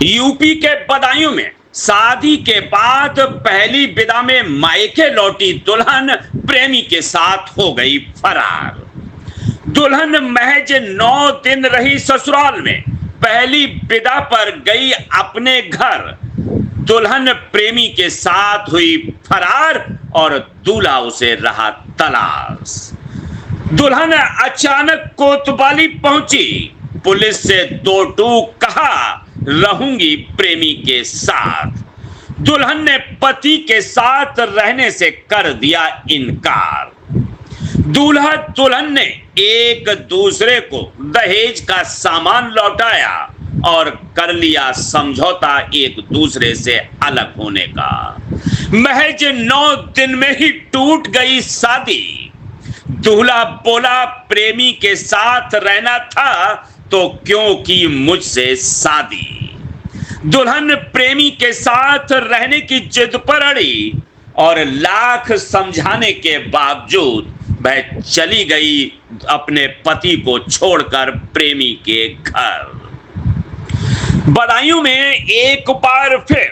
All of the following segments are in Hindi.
यूपी के बदायूं में शादी के बाद पहली विदा में मायके लौटी दुल्हन प्रेमी के साथ हो गई फरार। दुल्हन महज 9 दिन रही ससुराल में, पहली विदा पर गई अपने घर। दुल्हन प्रेमी के साथ हुई फरार और दूल्हा उसे रहा तलाश। दुल्हन अचानक कोतवाली पहुंची, पुलिस से 2 टूक कहा रहूंगी प्रेमी के साथ। दुल्हन ने पति के साथ रहने से कर दिया इनकार। दूल्हा दुल्हन ने एक दूसरे को दहेज का सामान लौटाया और कर लिया समझौता एक दूसरे से अलग होने का। महज 9 दिन में ही टूट गई शादी। दूल्हा बोला प्रेमी के साथ रहना था तो क्यों की मुझसे शादी। दुल्हन प्रेमी के साथ रहने की जिद पर अड़ी और लाख समझाने के बावजूद वह चली गई अपने पति को छोड़कर प्रेमी के घर। बदायूं में एक बार फिर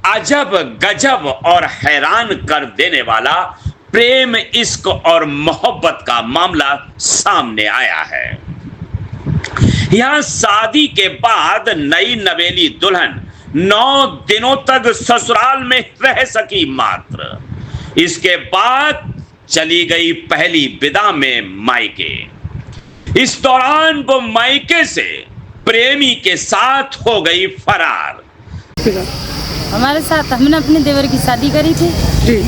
अजब गजब और हैरान कर देने वाला प्रेम, इश्क और मोहब्बत का मामला सामने आया है। यहां शादी के बाद नई नवेली दुल्हन 9 दिनों तक ससुराल में रह सकी मात्र। इसके बाद चली गई पहली विदा में मायके। इस दौरान वो मायके से प्रेमी के साथ हो गई फरार। हमारे साथ हमने अपने देवर की शादी करी थी जी।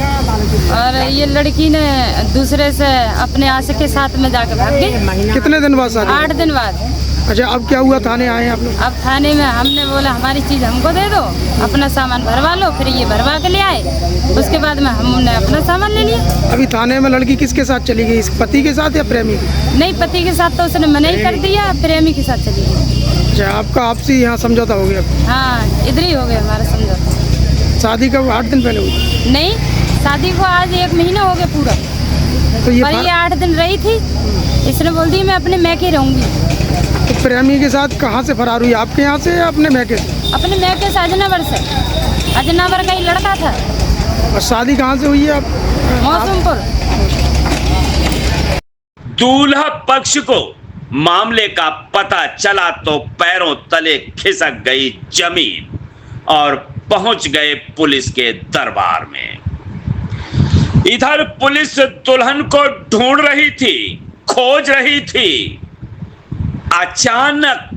और ये लड़की ने दूसरे से अपने आशिक के साथ में जाकर भाग गई। कितने दिन बाद शादी? 8 दिन बाद। अच्छा, अब क्या हुआ? थाने आए आप लोग? अब थाने में हमने बोला हमारी चीज़ हमको दे दो, अपना सामान भरवा लो। फिर ये भरवा के ले आए, उसके बाद में हमने अपना सामान ले लिया। अभी थाने में लड़की किसके साथ चली गई? पति के साथ या प्रेमी के? नहीं, पति के साथ तो उसने मना ही कर दिया, प्रेमी के साथ चली गई। अच्छा, आपका आपसी यहाँ समझौता हो गया? हाँ, इधर ही हो गया हमारा समझौता। शादी कब? 8 दिन पहले हुई? नहीं, शादी को आज 1 महीना हो गया पूरा। तो ये 8 दिन रही थी, इसने बोल दी मैं अपने मैके रहूंगी। तो प्रेमी के साथ कहाँ से फरार हुई? आपके यहाँ से या अपने मैके से? अपने मैके से अजनावर से। अजनावर का ही लड़का था। और शादी कहाँ से हुई है आप? मौसमपुर। दूल्हा पक्ष को मामले का पता चला तो पैरों तले खिसक गई जमीन और पहुंच गए पुलिस के दरबार में। इधर पुलिस दुल्हन को ढूंढ रही थी, खोज रही थी। अचानक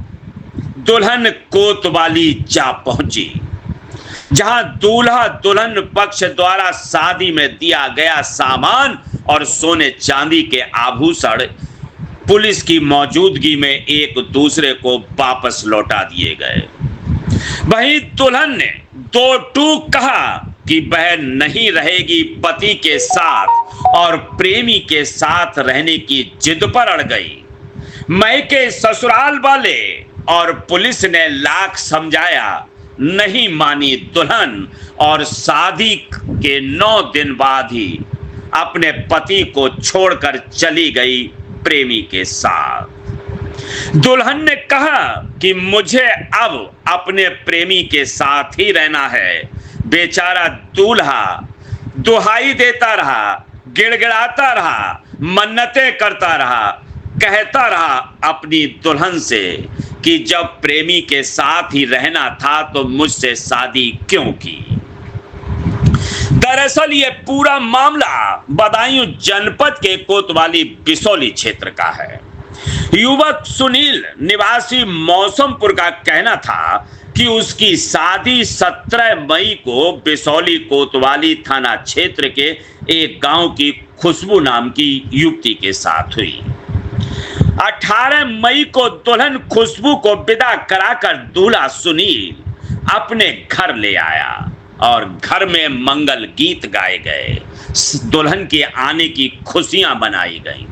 दुल्हन कोतवाली जा पहुंची, जहां दूल्हा दुल्हन पक्ष द्वारा शादी में दिया गया सामान और सोने चांदी के आभूषण पुलिस की मौजूदगी में एक दूसरे को वापस लौटा दिए गए। वहीं दुल्हन ने 2 टूक कहा कि वह नहीं रहेगी पति के साथ और प्रेमी के साथ रहने की जिद पर अड़ गई। मायके ससुराल वाले और पुलिस ने लाख समझाया, नहीं मानी दुल्हन और शादी के 9 दिन बाद ही अपने पति को छोड़कर चली गई प्रेमी के साथ। दुल्हन ने कहा कि मुझे अब अपने प्रेमी के साथ ही रहना है। बेचारा दूल्हा दुहाई देता रहा, गिड़गिड़ाता रहा, मन्नतें करता रहा, कहता रहा अपनी दुल्हन से कि जब प्रेमी के साथ ही रहना था तो मुझसे शादी क्यों की। दरअसल ये पूरा मामला बदायूं जनपद के कोतवाली बिसौली क्षेत्र का है। युवक सुनील निवासी मौसमपुर का कहना था कि उसकी शादी 17 मई को बिसौली कोतवाली थाना क्षेत्र के एक गांव की खुशबू नाम की युवती के साथ हुई। 18 मई को दुल्हन खुशबू को विदा कराकर दूल्हा सुनील अपने घर ले आया और घर में मंगल गीत गाए गए, दुल्हन के आने की खुशियां बनाई गईं।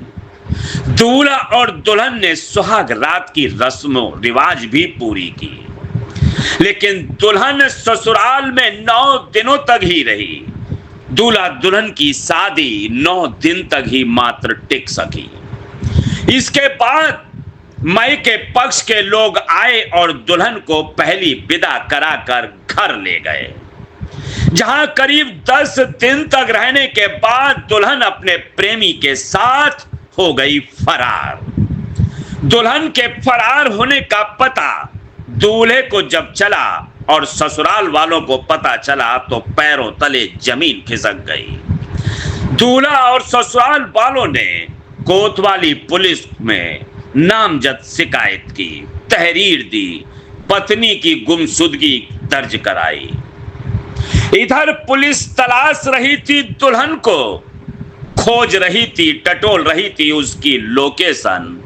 दूल्हा और दुल्हन ने सुहाग रात की रस्मों रिवाज भी पूरी की, लेकिन दुल्हन ससुराल में 9 दिनों तक ही रही। दूल्हा दुल्हन की शादी 9 दिन तक ही मात्र टिक सकी। इसके बाद मायके पक्ष के लोग आए और दुल्हन को पहली विदा कराकर घर ले गए, जहां करीब 10 दिन तक रहने के बाद दुल्हन अपने प्रेमी के साथ हो गई फरार। दुल्हन के फरार होने का पता दूल्हे को जब चला और ससुराल वालों को पता चला तो पैरों तले जमीन खिसक गई। दूल्हा और ससुराल वालों ने कोतवाली पुलिस में नामजद शिकायत की, तहरीर दी, पत्नी की गुमशुदगी दर्ज कराई। इधर पुलिस तलाश रही थी दुल्हन को, खोज रही थी, टटोल रही थी उसकी लोकेशन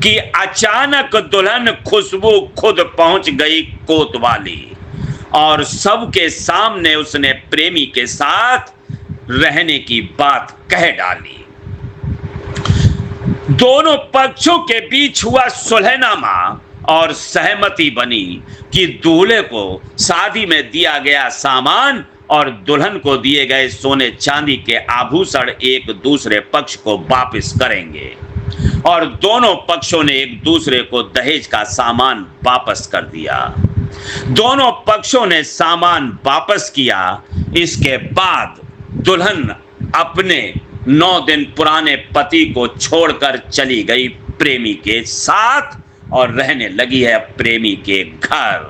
कि अचानक दुल्हन खुशबू खुद पहुंच गई कोतवाली और सबके सामने उसने प्रेमी के साथ रहने की बात कह डाली। दोनों पक्षों के बीच हुआ सुलहनामा और सहमति बनी कि दूल्हे को शादी में दिया गया सामान और दुल्हन को दिए गए सोने चांदी के आभूषण एक दूसरे पक्ष को वापस करेंगे और दोनों पक्षों ने एक दूसरे को दहेज का सामान वापस कर दिया। दोनों पक्षों ने सामान वापस किया। इसके बाद दुल्हन अपने 9 दिन पुराने पति को छोड़कर चली गई प्रेमी के साथ और रहने लगी है प्रेमी के घर।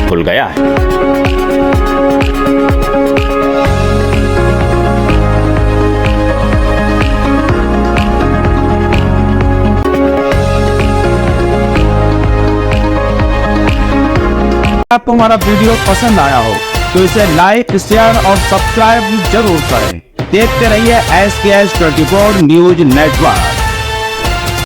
खुल गया है। आपको हमारा वीडियो पसंद आया हो तो इसे लाइक, शेयर और सब्सक्राइब जरूर करें। देखते रहिए SKS 24 न्यूज नेटवर्क।